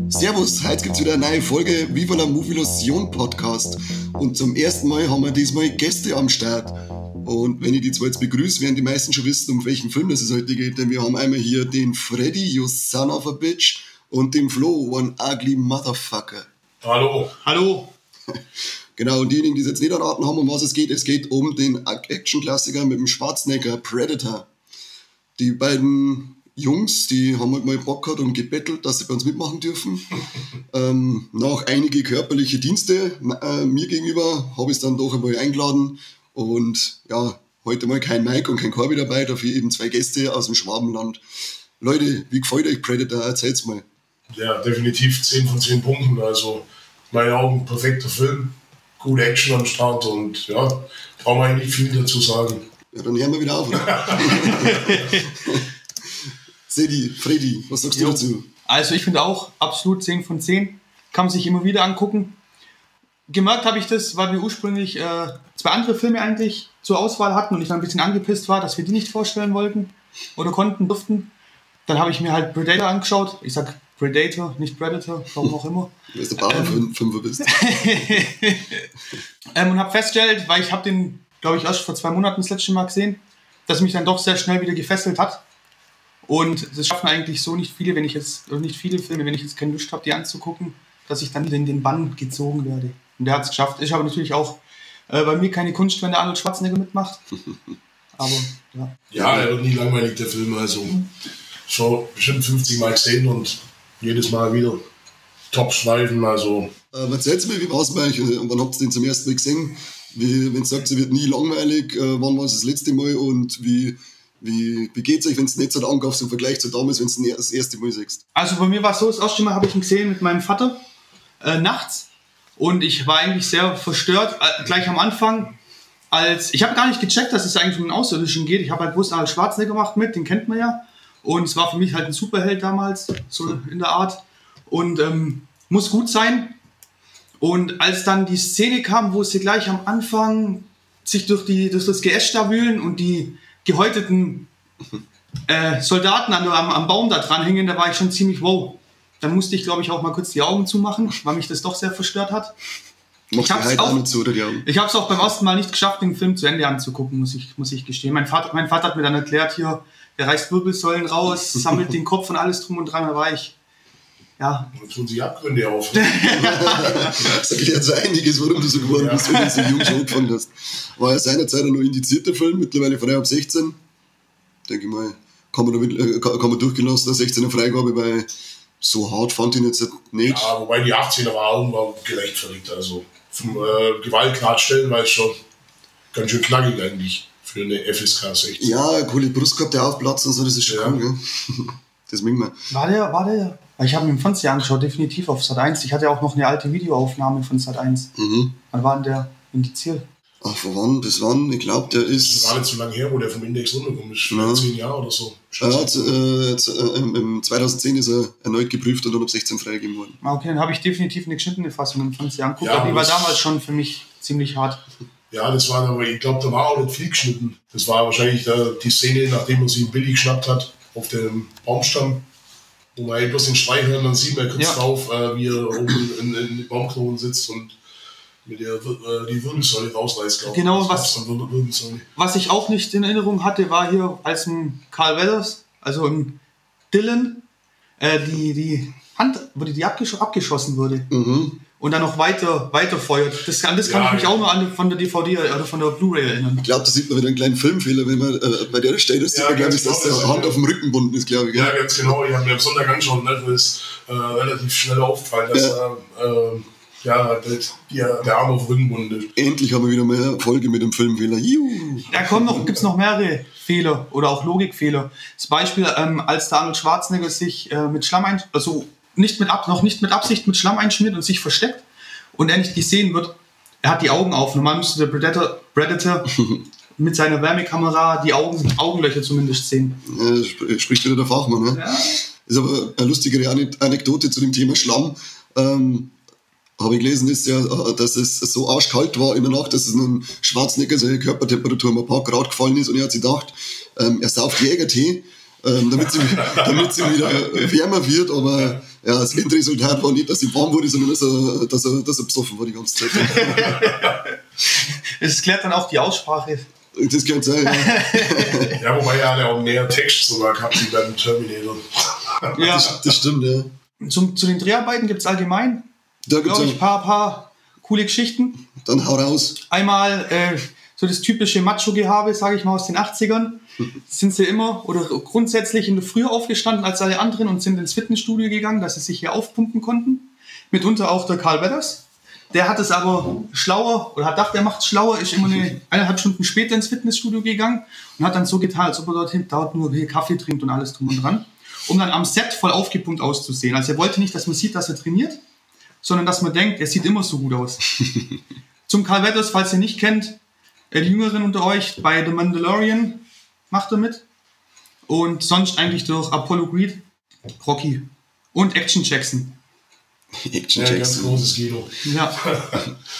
Servus, heute gibt es wieder eine neue Folge Viva la Movilusion Podcast. Und zum ersten Mal haben wir diesmal Gäste am Start. Und wenn ich die zwei jetzt begrüße, werden die meisten schon wissen, um welchen Film es heute geht. Denn wir haben einmal hier den Freddy, you son of a bitch, und den Flo, one ugly motherfucker. Hallo. Hallo. Genau, und diejenigen, die es jetzt nicht erraten haben, um was es geht um den Action-Klassiker mit dem Schwarzenegger, Predator. Die beiden Jungs, die haben halt mal Bock gehabt und gebettelt, dass sie bei uns mitmachen dürfen. Nach einige körperliche Dienste mir gegenüber habe ich es dann doch einmal eingeladen. Und ja, heute mal kein Mike und kein Corby dabei, dafür eben zwei Gäste aus dem Schwabenland. Leute, wie gefällt euch Predator? Erzählt's mal. Ja, definitiv 10 von 10 Punkten. Also, in meinen Augen perfekter Film. Gute Action am Start und ja, brauchen wir eigentlich nicht viel dazu sagen. Ja, dann hören wir wieder auf, oder? Sedi, Freddy, was sagst du dazu? Also ich finde auch absolut 10 von 10. Kann man sich immer wieder angucken. Gemerkt habe ich das, weil wir ursprünglich zwei andere Filme eigentlich zur Auswahl hatten und ich dann ein bisschen angepisst war, dass wir die nicht vorstellen wollten oder durften. Dann habe ich mir halt Predator angeschaut. Ich sag Predator, nicht Predator, warum auch immer. Weil du Bauernfünfer bist. Und habe festgestellt, weil ich habe den, glaube ich, erst vor 2 Monaten das letzte Mal gesehen, dass mich dann doch sehr schnell wieder gefesselt hat. Und das schaffen eigentlich so nicht viele Filme, wenn ich jetzt keine Lust habe, die anzugucken, dass ich dann wieder in den Bann gezogen werde. Und der hat es geschafft. Ist aber natürlich auch bei mir keine Kunst, wenn der Arnold Schwarzenegger mitmacht. Aber ja. Ja, er wird nie langweilig, der Film. Also schon bestimmt 50 Mal gesehen und jedes Mal wieder Top-Schleifen. Also. Erzähl's mir, wie war's bei euch? Wann habt ihr den zum ersten Mal gesehen? Wenn ihr sagt, es wird nie langweilig, wann war es das letzte Mal und wie geht es euch, wenn es nicht so angehst im Vergleich zu damals, wenn du das erste Mal siehst? Also bei mir war es so, das erste Mal habe ich ihn gesehen mit meinem Vater nachts und ich war eigentlich sehr verstört, gleich am Anfang, ich habe gar nicht gecheckt, dass es eigentlich um einen Außerirdischen geht. Ich habe halt gewusst, Arnold Schwarzenegger macht mit, den kennt man ja und es war für mich halt ein Superheld damals, so in der Art und muss gut sein. Und als dann die Szene kam, wo sie gleich am Anfang sich durch das Geäst da wühlen und die gehäuteten Soldaten am Baum da dran hängen, da war ich schon ziemlich wow. Dann musste ich, glaube ich, auch mal kurz die Augen zumachen, weil mich das doch sehr verstört hat. Ich habe es auch beim ersten Mal nicht geschafft, den Film zu Ende anzugucken, muss ich gestehen. Mein Vater hat mir dann erklärt, hier, der reißt Wirbelsäulen raus, sammelt den Kopf und alles drum und dran, da war ich, ja. Und tun sich Abgründe auf. Das erklärt so einiges, warum du so geworden bist, wenn du so jung schon angefangen hast. War ja seinerzeit ein noch indizierter Film, mittlerweile frei ab 16. Denke ich mal, kann man durchgelassen, 16er Freigabe, weil so hart fand ich ihn jetzt nicht. Ja, wobei die 18er war gerechtfertigt. Also vom Gewaltgrad stellenweise schon ganz schön knackig eigentlich für eine FSK 16. Ja, coole Brust gehabt, der Aufplatz und so, das ist schon cool, gell? Das mögen wir. War der? Ich habe mir im Fernseher angeschaut, definitiv auf Sat 1. Ich hatte auch noch eine alte Videoaufnahme von Sat 1. Wann war denn der indiziert? Ach, von wann bis wann? Ich glaube, der ist... Das ist gar nicht so lange her, wo der vom Index runtergekommen ist. Ja. 10 Jahre oder so. Im 2010 ist er erneut geprüft und dann ab 16 freigegeben worden. Okay, dann habe ich definitiv eine geschnittene Fassung im Fernseher angeguckt. Ja, die war damals schon für mich ziemlich hart. Ja, das war aber, ich glaube, da war auch nicht viel geschnitten. Das war wahrscheinlich die Szene, nachdem man sie Billy geschnappt hat, auf dem Baumstamm. Wo man bloß den Schrei hören, dann sieht man kurz drauf, wie er oben in den Baumkronen sitzt und mit die Wirbelsäule rausreißt, glaube ich. Genau, was ich auch nicht in Erinnerung hatte, war hier, als ein Carl Weathers, also ein Dylan, die Hand, die abgeschossen wurde. Und dann noch weiter feuert. Das kann ich mich auch noch von der DVD oder von der Blu-ray erinnern. Ich glaube, da sieht man wieder einen kleinen Filmfehler, wenn man bei der Stelle ist, glaube ich, dass der Hand auf dem Rücken gebunden ist, glaube ich. Ja, ganz genau. Ich habe mir am Sonntag angeschaut, ne, das ist relativ schnell aufgefallen, dass der Arm auf dem Rücken gebunden ist. Endlich haben wir wieder mehr Erfolge mit dem Filmfehler. Juhu. Da gibt es noch mehrere Fehler oder auch Logikfehler. Zum Beispiel, als der Arnold Schwarzenegger sich mit Schlamm noch nicht mit Absicht mit Schlamm einschmiert und sich versteckt und er nicht gesehen wird, er hat die Augen auf. Normal müsste der Predator mit seiner Wärmekamera die Augenlöcher zumindest sehen. Ja, spricht wieder der Fachmann. Ne? Ja. Ist aber eine lustigere Anekdote zu dem Thema Schlamm. Habe ich gelesen, ist ja, dass es so arschkalt war in der Nacht, dass es einem Schwarzenegger seine Körpertemperatur um ein paar Grad gefallen ist und er hat sich gedacht, er sauft Jägertee, damit sie wieder wärmer wird, aber ja, das Endresultat war nicht, dass sie warm wurde, sondern dass er besoffen war die ganze Zeit. Es klärt dann auch die Aussprache. Das kann sein, ja. Ja, wobei er hat ja auch mehr Text sogar gehabt wie beim Terminator. Ja. Das stimmt, ja. Zu den Dreharbeiten gibt es allgemein, glaube ich, ein paar coole Geschichten. Dann hau raus. Einmal so das typische Macho-Gehabe, sage ich mal, aus den 80ern. Sind sie immer oder grundsätzlich in der Früh aufgestanden als alle anderen und sind ins Fitnessstudio gegangen, dass sie sich hier aufpumpen konnten. Mitunter auch der Carl Weathers. Der hat es aber schlauer oder hat gedacht, er macht es schlauer, ist immer 1,5 Stunden später ins Fitnessstudio gegangen und hat dann so getan, als ob er dort nur hier Kaffee trinkt und alles drum und dran, um dann am Set voll aufgepumpt auszusehen. Also er wollte nicht, dass man sieht, dass er trainiert, sondern dass man denkt, er sieht immer so gut aus. Zum Carl Weathers, falls ihr nicht kennt, die Jüngeren unter euch, bei The Mandalorian macht er mit. Und sonst eigentlich durch Apollo Creed, Rocky und Action Jackson. Action ja, Jackson. Ganz großes Kino. Ja.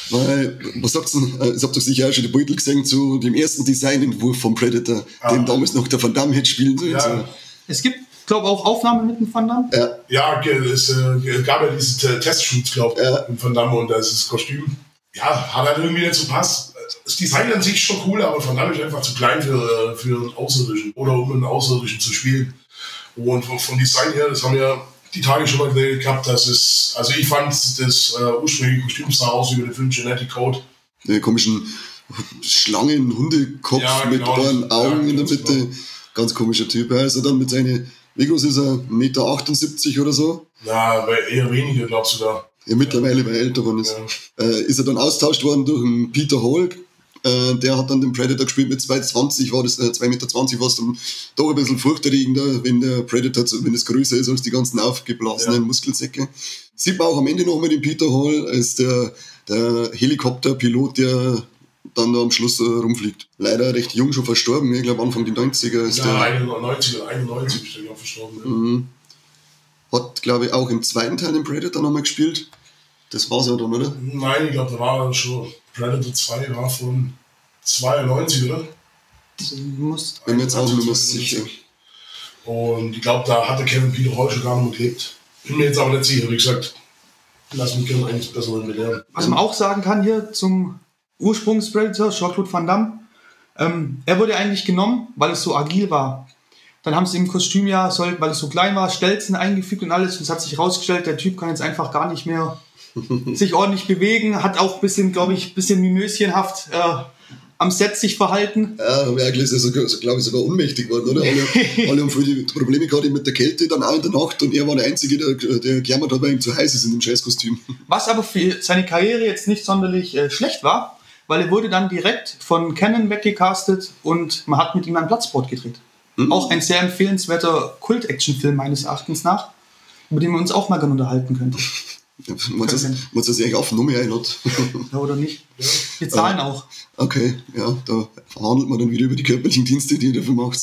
Weil, was sagst du, ich hab doch sicher auch schon die Beutel gesehen zu dem ersten Designentwurf vom Predator, den damals noch der Van Damme hätte spielen sollen. Ja. So. Es gibt, glaube ich, auch Aufnahmen mit dem Van Damme. Ja, es gab ja diese Testshoots, glaube ich, mit Van Damme und das ist das Kostüm. Ja, hat halt irgendwie nicht so passt. Das Design an sich ist schon cool, aber Van Damme ist einfach zu klein für einen Außerirdischen oder um einen Außerirdischen zu spielen. Und vom Design her, das haben wir die Tage schon mal gehabt, dass es, also ich fand das ursprüngliche Kostüm sah aus über den Film Genetic Code. Den komischen Schlangen-Hundekopf mit Ohren, Augen in der Mitte. Genau. Ganz komischer Typ. Also dann mit seinen, wie groß ist er? 1,78 Meter oder so? Ja, eher weniger, glaubst du da. Ja, mittlerweile, weil er älter geworden ist. Ja. Ist er dann austauscht worden durch einen Peter Hall. Der hat dann den Predator gespielt mit 2,20 war das, 2,20 Meter war es dann doch ein bisschen furchterregender, wenn der Predator, wenn es größer ist als die ganzen aufgeblasenen Muskelsäcke. Sieht man auch am Ende nochmal den Peter Hall als der Helikopterpilot, der dann da am Schluss rumfliegt. Leider recht jung schon verstorben, ich glaube Anfang der 90er ist der. 91 ist der ja verstorben. Ja. Mhm. Hat, glaube ich, auch im zweiten Teil den Predator nochmal gespielt. Das war's ja dann, oder? Nein, ich glaube, da war dann schon. Predator 2 war von 92, oder? Bin mir jetzt auch nicht mehr sicher. Und ich glaube, da hatte Kevin Peter Hall schon gar nicht mehr gelebt. Bin mir jetzt aber nicht sicher, wie gesagt. Lass mich gerne eines Besseren belehren. Was man auch sagen kann hier zum Ursprungs-Predator, Jean-Claude Van Damme, er wurde eigentlich genommen, weil es so agil war. Dann haben sie im Kostüm weil es so klein war, Stelzen eingefügt und alles. Und es hat sich herausgestellt, der Typ kann jetzt einfach gar nicht mehr sich ordentlich bewegen, hat auch ein bisschen, glaube ich, mimöschenhaft am Set sich verhalten. Ja, Merkel ist glaube ich, sogar ohnmächtig geworden, oder? Alle haben viele Probleme gehabt mit der Kälte, dann auch in der Nacht und er war der Einzige, der gejammert hat, weil ihm zu heiß ist in dem Scheißkostüm. Was aber für seine Karriere jetzt nicht sonderlich schlecht war, weil er wurde dann direkt von Canon weggecastet und man hat mit ihm ein Bloodsport gedreht. Auch ein sehr empfehlenswerter Kult-Action-Film meines Erachtens nach, über den wir uns auch mal gerne unterhalten könnten. Muss das eigentlich auf Nummer einladen? Ja, oder nicht? Wir zahlen auch. Okay, ja, da verhandelt man dann wieder über die körperlichen Dienste, die ihr dafür macht.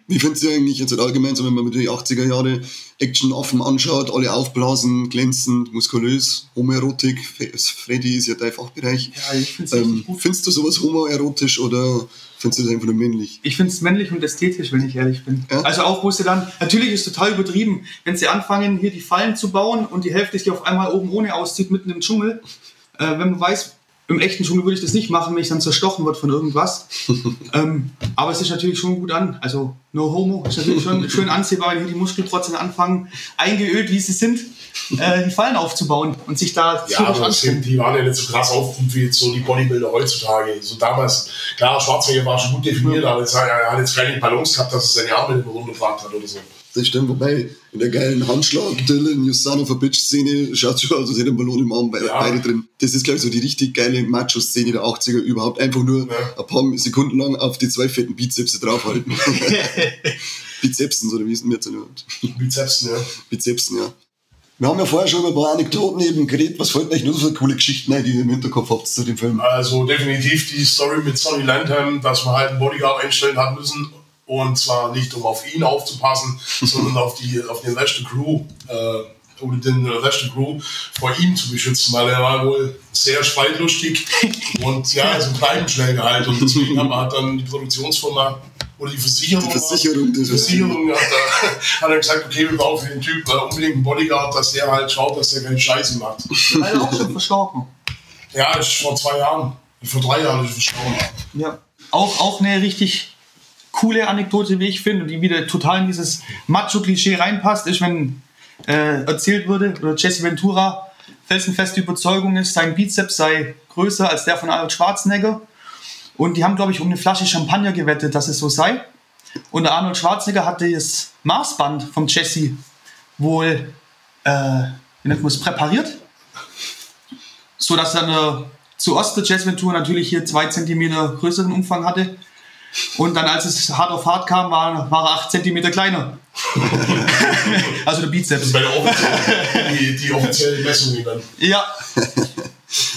Wie findest du eigentlich jetzt allgemein, so wenn man die 80er Jahre Action-Affen anschaut, alle aufblasen, glänzend, muskulös, Homoerotik, Freddy ist ja dein Fachbereich. Ja, ich finde es gut. Findest du sowas homoerotisch oder findest du das einfach nur männlich? Ich finde es männlich und ästhetisch, wenn ich ehrlich bin. Ja? Also auch, wo sie dann, natürlich ist es total übertrieben, wenn sie anfangen, hier die Fallen zu bauen und die Hälfte sich auf einmal oben ohne auszieht, mitten im Dschungel. Wenn man weiß, im echten Dschungel würde ich das nicht machen, wenn ich dann zerstochen wird von irgendwas. Aber es ist natürlich schon gut an. Also no homo, ist natürlich schon schön ansehbar, wenn hier die Muskelprotzen anfangen, eingeölt wie sie sind, die Fallen aufzubauen und sich da aber die waren ja nicht so krass aufgepumpt wie jetzt so die Bodybuilder heutzutage. So damals, klar, Schwarzenegger war schon gut definiert, aber er hat jetzt keine Ballons gehabt, dass er seine Arme nicht mehr runtergefahren hat oder so. Das stimmt, wobei in der geilen Handschlag Dylan, You Son of a Bitch-Szene schaut schon aus, als hätte ein Ballon im Arm beide drin. Das ist, glaube ich, so die richtig geile Macho-Szene der 80er überhaupt. Einfach nur ein paar Sekunden lang auf die 2 fetten Bizepse draufhalten. Bizepsen, oder wie ist denn jetzt? Bizepsen, ja. Bizepsen, ja. Wir haben ja vorher schon über ein paar Anekdoten eben geredet. Was fällt euch nur so für coole Geschichten ein, die ihr im Hinterkopf habt zu dem Film? Also definitiv die Story mit Sonny Landham, dass wir halt einen Bodyguard einstellen haben müssen. Und zwar nicht, um auf ihn aufzupassen, sondern auf den Rest der Crew, um den Rest der Crew vor ihm zu beschützen, weil er war wohl sehr streitlustig und ja, so ein Kneipenschläger halt. Und deswegen haben wir halt dann die Produktionsfirma oder die Versicherung hat er gesagt, okay, wir brauchen für den Typ unbedingt einen Bodyguard, dass der halt schaut, dass der keine Scheiße macht. Leider auch schon verstorben. Ja, ist vor 2 Jahren. Vor 3 Jahren ist verstorben. Ja. Auch eine richtig coole Anekdote, wie ich finde, die wieder total in dieses Macho-Klischee reinpasst, ist, wenn erzählt wurde, oder Jesse Ventura felsenfeste Überzeugung ist, sein Bizeps sei größer als der von Arnold Schwarzenegger. Und die haben, glaube ich, um eine Flasche Champagner gewettet, dass es so sei. Und der Arnold Schwarzenegger hatte das Maßband vom Jesse wohl, wie nennt man es, präpariert. So dass dann zuerst der Jesse Ventura natürlich hier 2 Zentimeter größeren Umfang hatte. Und dann, als es hart auf hart kam, war er 8 Zentimeter kleiner. Also der Bizeps. Das war die offizielle Messung dann. Ja.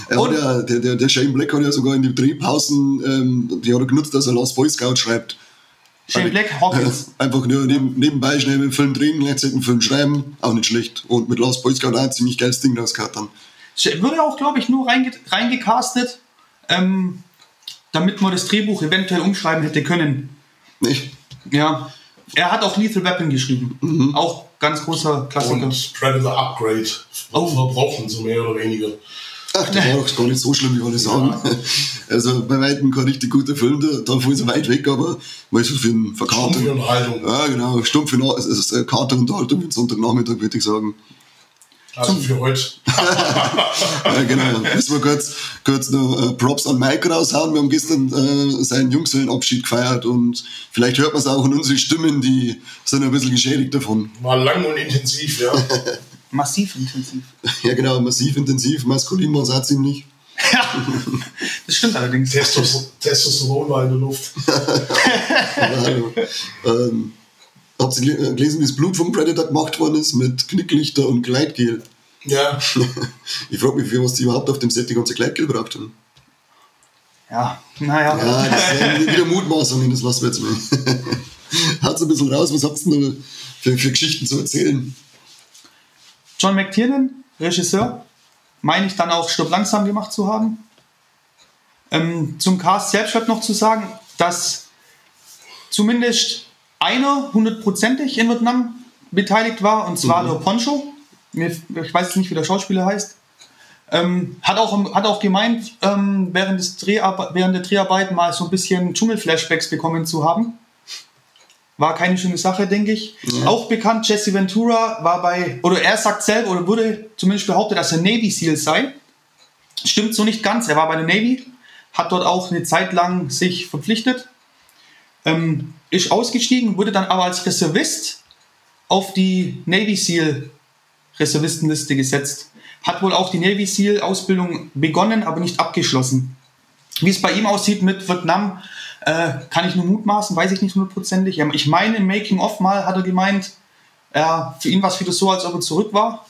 Der Shane Black hat ja sogar in den Drehpausen, die hat er genutzt, dass er Last Boy Scout schreibt. Shane Black, Hawkins. Einfach nur nebenbei schnell mit dem Film drehen, gleichzeitig einen Film schreiben, auch nicht schlecht. Und mit Last Boy Scout auch ein ziemlich geiles Ding rausgehauen dann. Wurde auch, glaube ich, nur reingecastet, damit man das Drehbuch eventuell umschreiben hätte können. Nicht? Ja. Er hat auch Lethal Weapon geschrieben. Mhm. Auch ganz großer Klassiker. Und Predator Upgrade. Verbrochen, so mehr oder weniger. Ach, das war doch gar nicht so schlimm, wie alle sagen. Ja. Also bei weitem kein richtig guter Film, da voll so weit weg, aber weil so für einen Verkater. Stumpfe Unterhaltung. Ja, genau, stumpfe Katerunterhaltung für Sonntagnachmittag, würde ich sagen. Also für heute. Ja, genau. Müssen wir kurz noch Props an Mike raushauen. Wir haben gestern seinen Junggesellenabschied gefeiert und vielleicht hört man es auch in unseren Stimmen, die sind ein bisschen geschädigt davon. War lang und intensiv, ja. Massiv intensiv. Ja, genau, massiv intensiv. Maskulin war es auch ziemlich. Ja, das stimmt allerdings. Testosteron war in der Luft. Habt ihr gelesen, wie das Blut vom Predator gemacht worden ist mit Knicklichter und Gleitgel? Ja. Ich frage mich, für was die überhaupt auf dem Set die ganze Gleitgel gebraucht haben. Ja, naja. Ja, das sind wieder Mutmaßungen, das lassen wir jetzt mal. Haut's ein bisschen raus, was habt ihr noch für Geschichten zu erzählen? John McTiernan, Regisseur, meine ich dann auch Stirb langsam gemacht zu haben. Zum Cast selbst bleibt noch zu sagen, dass zumindest einer 100%ig in Vietnam beteiligt war, und zwar der Poncho. Ich weiß jetzt nicht, wie der Schauspieler heißt. Hat auch gemeint, während der Dreharbeiten mal so ein bisschen Dschungel-Flashbacks bekommen zu haben. War keine schöne Sache, denke ich. Ja. Auch bekannt, Jesse Ventura er sagt selber, oder wurde zumindest behauptet, dass er Navy SEAL sei. Stimmt so nicht ganz. Er war bei der Navy, hat dort auch eine Zeit lang sich verpflichtet, ist ausgestiegen, wurde dann aber als Reservist auf die Navy SEAL Reservistenliste gesetzt. Hat wohl auch die Navy SEAL Ausbildung begonnen, aber nicht abgeschlossen. Wie es bei ihm aussieht mit Vietnam, kann ich nur mutmaßen, weiß ich nicht 100%ig. Ich meine, im Making-of mal hat er gemeint, für ihn war es wieder so, als ob er zurück war.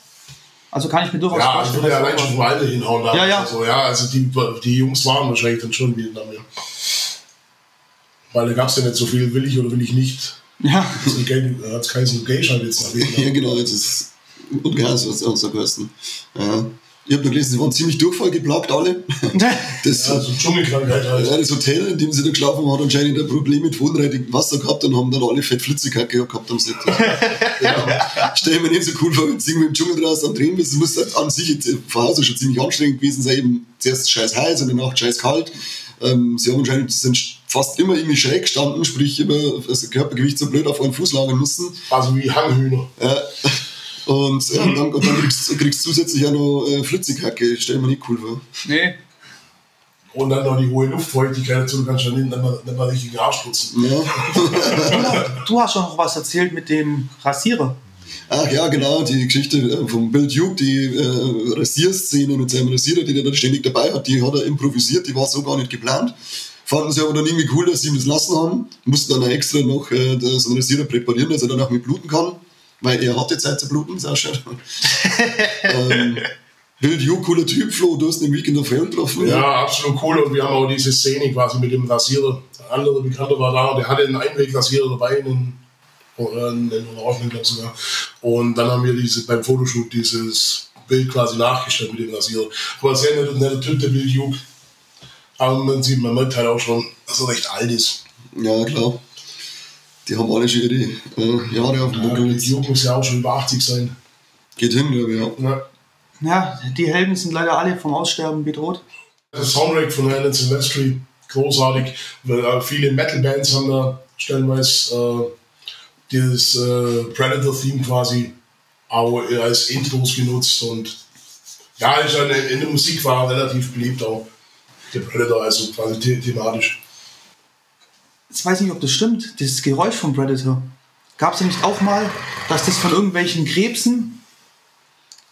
Also kann ich mir durchaus vorstellen. Ja, würde ja allein schon vom Alter hinhauen. Ja. Also die Jungs waren wahrscheinlich dann schon wieder damit. Weil da gab es ja nicht so viel, will ich oder will ich nicht. Ja. Hat es keinen Gay-Schein jetzt erwähnt. Ja, genau, jetzt ist ungeheim, was auch so kosten. Ich habe noch gelesen, sie waren ziemlich durchfallgeplagt, alle. So Dschungelkrankheit halt. Ja, das Hotel, in dem sie da geschlafen haben, hat anscheinend ein Problem mit verunreinigtem Wasser gehabt und haben dann alle Fettflüssigkeit gehabt am Set. Ja. Stell mir nicht so cool vor, wenn du im Dschungel draußen am Drehen bist. Das muss an sich jetzt von Hause schon ziemlich anstrengend gewesen sein. Eben zuerst scheiß heiß und danach scheiß kalt. Sie haben anscheinend sind fast immer irgendwie schräg gestanden, sprich immer das Körpergewicht so blöd auf einen Fuß lagern müssen. Also wie Hanghühner. Ja. Und dann kriegst du zusätzlich auch noch Flüssigkeit, stell mir nicht cool vor. Nee. Und dann noch die hohe Luftfeuchtigkeit dazu, du kannst schon nicht mal richtig den Arsch putzen. Ja. Du hast schon noch was erzählt mit dem Rasierer. Ach ja, genau, die Geschichte von Bill Duke, die Rasierszene mit seinem Rasierer, den er dann ständig dabei hat, die hat er improvisiert, die war so gar nicht geplant. Fanden sie aber dann irgendwie cool, dass sie ihm das lassen haben. Mussten dann extra noch so einen Rasierer präparieren, dass er danach mit bluten kann. weil er hatte Zeit zu bluten, Sascha. Bild Hugh, cooler Typ, Flo, du hast den Weekend of Hell getroffen. Ja, absolut cool. Und wir haben auch diese Szene quasi mit dem Rasierer. Ein anderer Bekannter war da, der hatte einen Einwegrasierer dabei, einen offenen, glaube ich sogar. Und dann haben wir beim Fotoshoot dieses Bild quasi nachgestellt mit dem Rasierer. Aber sehr netter Typ, der Bild Hugh. Aber man merkt halt auch schon, dass er recht alt ist. Ja, klar. Die haben alle schon ihre Jahre auf dem Buckel. Bild Hugh muss ja auch schon über 80 sein. Geht hin, glaube ich, ja. Ja, die Helden sind leider alle vom Aussterben bedroht. Das Soundtrack von Alan Silvestri, großartig. Viele Metal-Bands haben da stellenweise dieses Predator-Theme quasi auch als Intros genutzt. Und ja, in der Musik war relativ beliebt auch der Predator, also quasi thematisch. Jetzt weiß ich nicht, ob das stimmt, dieses Geräusch vom Predator. Gab es ja nicht auch mal, dass das von irgendwelchen Krebsen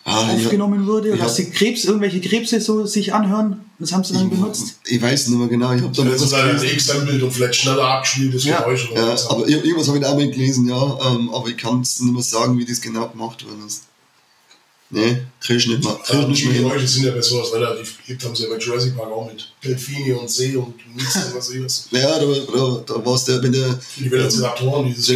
aufgenommen wurde, oder dass irgendwelche Krebse so sich anhören? Das haben sie dann benutzt. Ich weiß nicht mehr genau. Ich habe da das ist ein X-Bild und vielleicht schneller abgespieltes Geräusch. Ja, aber irgendwas habe ich da auch mal gelesen, ja. Aber ich kann es nicht mehr sagen, wie das genau gemacht worden ist. Nee, krieg ich nicht mehr. Die Geräusche sind ja bei sowas relativ beliebt, haben sie ja bei Jurassic Park auch mit Delfini und See und nichts und was sowas. Ja, da war es wenn der... Die Velociraptoren, dieses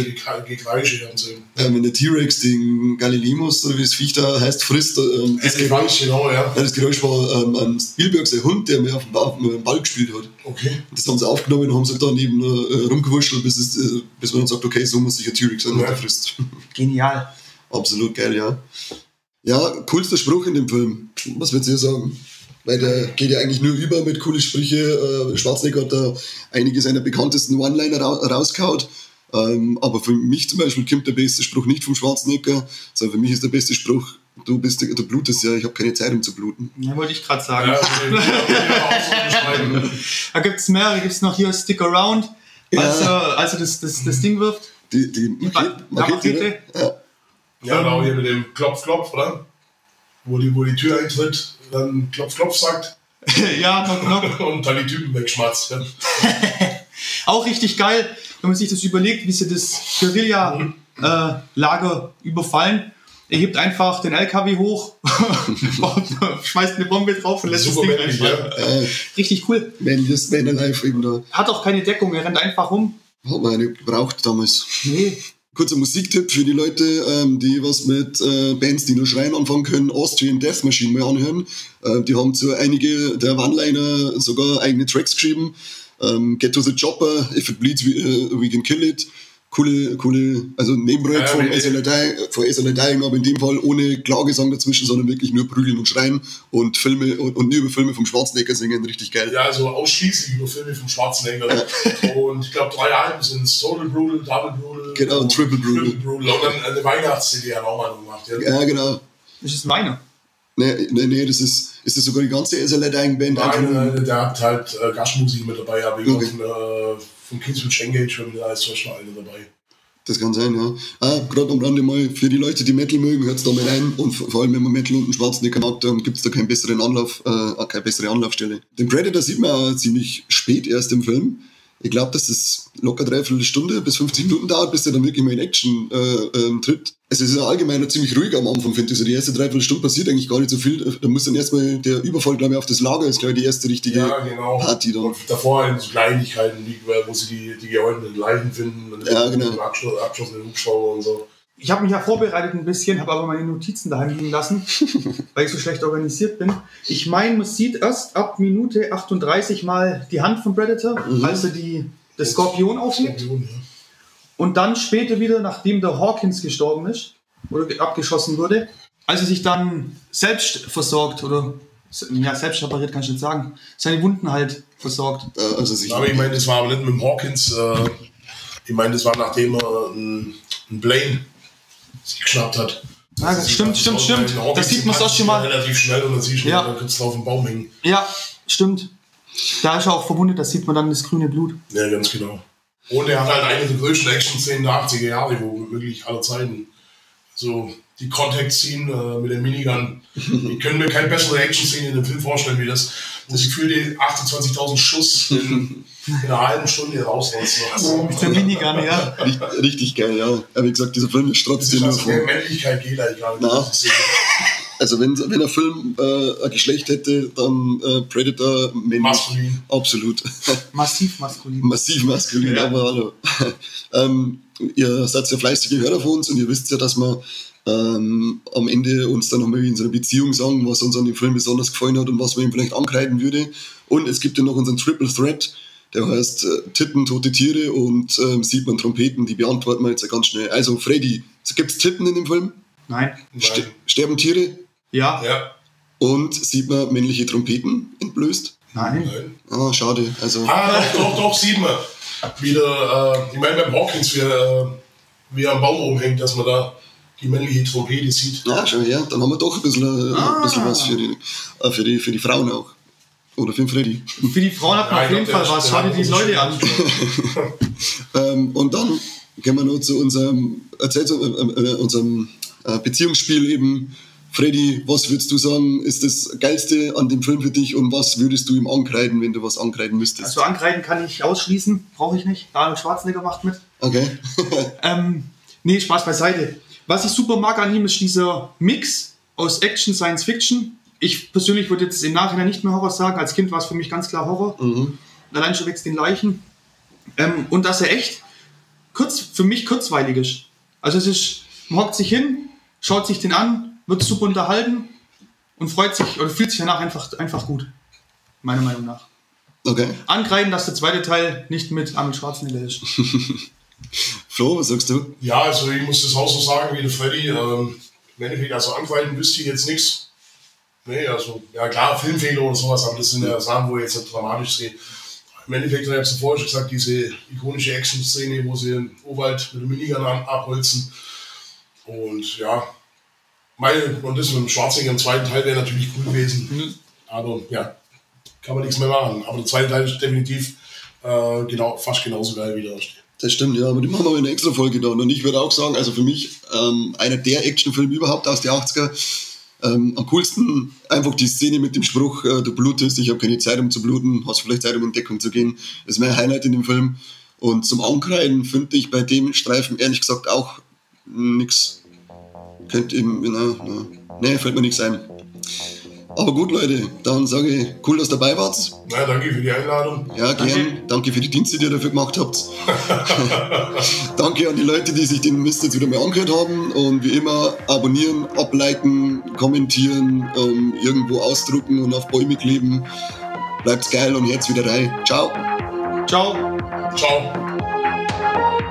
Gekreische haben sie. Wenn der T-Rex den Gallimimus, oder wie das Viech da heißt, frisst, das Geräusch, genau, ja. Das Geräusch war ein Spielberg, sein Hund, der mir auf dem Ball gespielt hat. Okay. Das haben sie aufgenommen und haben sich dann eben rumgewurschtelt, bis man dann sagt, okay, so muss sich ein T-Rex sein, der frisst. Genial. Absolut geil, ja. Ja, coolster Spruch in dem Film. Was würdest du sagen? Weil der geht ja eigentlich nur über mit coolen Sprüche. Schwarzenegger hat da einige seiner bekanntesten One-Liner rausgehauen. Aber für mich zum Beispiel kommt der beste Spruch nicht vom Schwarzenegger, sondern für mich ist der beste Spruch, du blutest ja, ich habe keine Zeit, um zu bluten. Ja, wollte ich gerade sagen. Ja, da gibt es mehrere, gibt es noch hier Stick Around, als er das Ding wirft. Die Makete. Ja, genau, hier mit dem Klopf, Klopf, oder? Wo die Tür eintritt, dann Klopf, Klopf sagt. Ja, knock. Und dann die Typen wegschmatzt. Ja. Auch richtig geil, wenn man sich das überlegt, wie sie das Guerilla-Lager überfallen. Er hebt einfach den LKW hoch, schmeißt eine Bombe drauf und lässt super das Ding rein. Richtig cool. Man Alive eben da. Hat auch keine Deckung, er rennt einfach rum. Hat man eine gebraucht damals. Nee. Kurzer Musiktipp für die Leute, die was mit Bands, die nur schreien anfangen können, Austrian Death Machine mal anhören. Die haben zu einige der One-Liner sogar eigene Tracks geschrieben. Get to the Chopper, If it bleeds, we can kill it. Coole, also Nebenprojekt von SLA Dying, aber in dem Fall ohne Klagesang dazwischen, sondern wirklich nur prügeln und schreien und Filme und nur über Filme vom Schwarzenegger singen, richtig geil. Ja, also ausschließlich über Filme vom Schwarzenegger. Ja. Und ich glaube 3 Alben sind Total Brutal, Double Brutal. Genau, und Triple Brutal. Und dann eine Weihnachts-CD hat auch mal gemacht. Ja, genau. Das ist Weiner. Nee, das ist das sogar die ganze SLA Dying Band? Nein, der hat halt Gastmusik mit dabei, aber ich glaube von Kingswich Engage haben wir als Beispiel eine dabei. Das kann sein, ja. Gerade am Rande mal, für die Leute, die Metal mögen, hört es da mal rein. Und vor allem, wenn man Metal und einen Schwarzenegger mag, dann gibt es da keine bessere Anlaufstelle. Den Predator sieht man auch ziemlich spät erst im Film. Ich glaube, dass das locker 3/4 Stunde bis 50 Minuten dauert, bis der dann wirklich mal in Action tritt. Also es ist allgemein ziemlich ruhig am Anfang, finde ich. Also die erste 3/4 Stunde passiert eigentlich gar nicht so viel. Da muss dann erstmal der Überfall, glaube ich, auf das Lager ist, glaube ich, die erste richtige Party dann. Und davor in so Kleinigkeiten, wo sie die geheulten Leichen finden. Und ja, genau. Abgeschossenen Hubschrauber und so. Ich habe mich ja vorbereitet ein bisschen, habe aber meine Notizen daheim liegen lassen, weil ich so schlecht organisiert bin. Ich meine, man sieht erst ab Minute 38 mal die Hand von Predator, als er das Skorpion aufhebt. Und dann später wieder, nachdem der Hawkins gestorben ist oder abgeschossen wurde, als er sich dann selbst versorgt oder selbst repariert, kann ich nicht sagen, seine Wunden halt versorgt. Aber ich meine, das war aber nicht mit dem Hawkins. Ich meine, das war nachdem er einen Blaine sich geschnappt hat. Ja, das stimmt. Das sieht man auch schon mal. Relativ schnell und dann siehst du, dann kannst du auf dem Baum hängen. Ja, stimmt. Da ist er auch verwundet, da sieht man dann das grüne Blut. Ja, ganz genau. Und er hat halt eine der größten Action-Szenen der 80er Jahre, womöglich aller Zeiten. So die Contact-Scene mit dem Minigun. Ich könnte mir keine bessere Action-Szene in dem Film vorstellen wie das. Das gefühlte 28.000 Schuss in einer halben Stunde rausreißen. Also, Mit der Minigun, ja. Richtig geil, ja. Aber wie gesagt, dieser Film ist trotzdem nur von... Männlichkeit geht eigentlich gar nicht. Also wenn ein Film ein Geschlecht hätte, dann Predator männlich. Maskulin. Absolut. Massiv maskulin. Massiv maskulin, Ja. aber hallo. Ihr seid ja fleißige Hörer von uns und ihr wisst ja, dass wir am Ende uns dann nochmal in unserer Beziehung sagen, was uns an dem Film besonders gefallen hat und was man ihm vielleicht ankreiden würde. Und es gibt ja noch unseren Triple Threat, der heißt Titten, tote Tiere und sieht man Trompeten, die beantworten wir jetzt ja ganz schnell. Also Freddy, gibt es Titten in dem Film? Nein. Sterben Tiere? Ja. Ja. Und sieht man männliche Trompeten entblößt? Nein. Ah, schade. Also, Doch, sieht man. Wieder, ich meine beim Hawkins, wie er am Baum rumhängt, dass man da die männliche Trompete sieht. ja, schau her, dann haben wir doch ein bisschen was für die Frauen auch. Oder für den Freddy. Für die Frauen hat man auf jeden Fall was. Schau dir die Leute an. Und dann gehen wir noch zu unserem Beziehungsspiel eben. Freddy, was würdest du sagen, ist das Geilste an dem Film für dich und was würdest du ihm ankreiden, wenn du was ankreiden müsstest? Also ankreiden kann ich ausschließen, brauche ich nicht. Arnold Schwarzenegger macht mit. Okay. Nee, Spaß beiseite. Was ich super mag an ihm ist dieser Mix aus Action, Science Fiction. Ich persönlich würde jetzt im Nachhinein nicht mehr Horror sagen. Als Kind war es für mich ganz klar Horror. Allein schon wächst den Leichen. Und dass er echt für mich kurzweilig ist. Also es ist, man hockt sich hin, schaut sich den an, wird super unterhalten und freut sich oder fühlt sich danach einfach gut. Meiner Meinung nach. Okay. Ankreiden, dass der zweite Teil nicht mit Arnold Schwarzenegger ist. Flo, was sagst du? Ja, also ich muss das auch so sagen wie der Freddy. Im Endeffekt, also ankreiden wüsste ich jetzt nichts. Nee, also, ja klar, Filmfehler oder sowas, aber das sind ja Sachen, wo ich jetzt nicht dramatisch sehe. Im Endeffekt, ich habe es vorher schon gesagt, diese ikonische Action-Szene, wo sie den Urwald mit dem Minigun abholzen. Und ja, und das mit dem Schwarzenegger im zweiten Teil wäre natürlich cool gewesen. Aber ja, kann man nichts mehr machen. Aber der zweite Teil ist definitiv fast genauso geil wie der erste. Das stimmt, ja, aber die machen wir in einer extra Folge dann. Und ich würde auch sagen, also für mich einer der Actionfilme überhaupt aus den 80er. Am coolsten einfach die Szene mit dem Spruch, du blutest, ich habe keine Zeit um zu bluten, hast vielleicht Zeit um in Deckung zu gehen. Das ist mein Highlight in dem Film. Und zum Ankreiden finde ich bei dem Streifen ehrlich gesagt auch nichts. Fällt mir nichts ein. Aber gut, Leute, dann sage ich, cool, dass ihr dabei wart. Ja, danke für die Einladung. Ja, gern. Danke für die Dienste, die ihr dafür gemacht habt. Danke an die Leute, die sich den Mist jetzt wieder mal angehört haben. Und wie immer, abonnieren, abliken, kommentieren, irgendwo ausdrucken und auf Bäume kleben. Bleibt's geil und jetzt wieder rein. Ciao. Ciao. Ciao.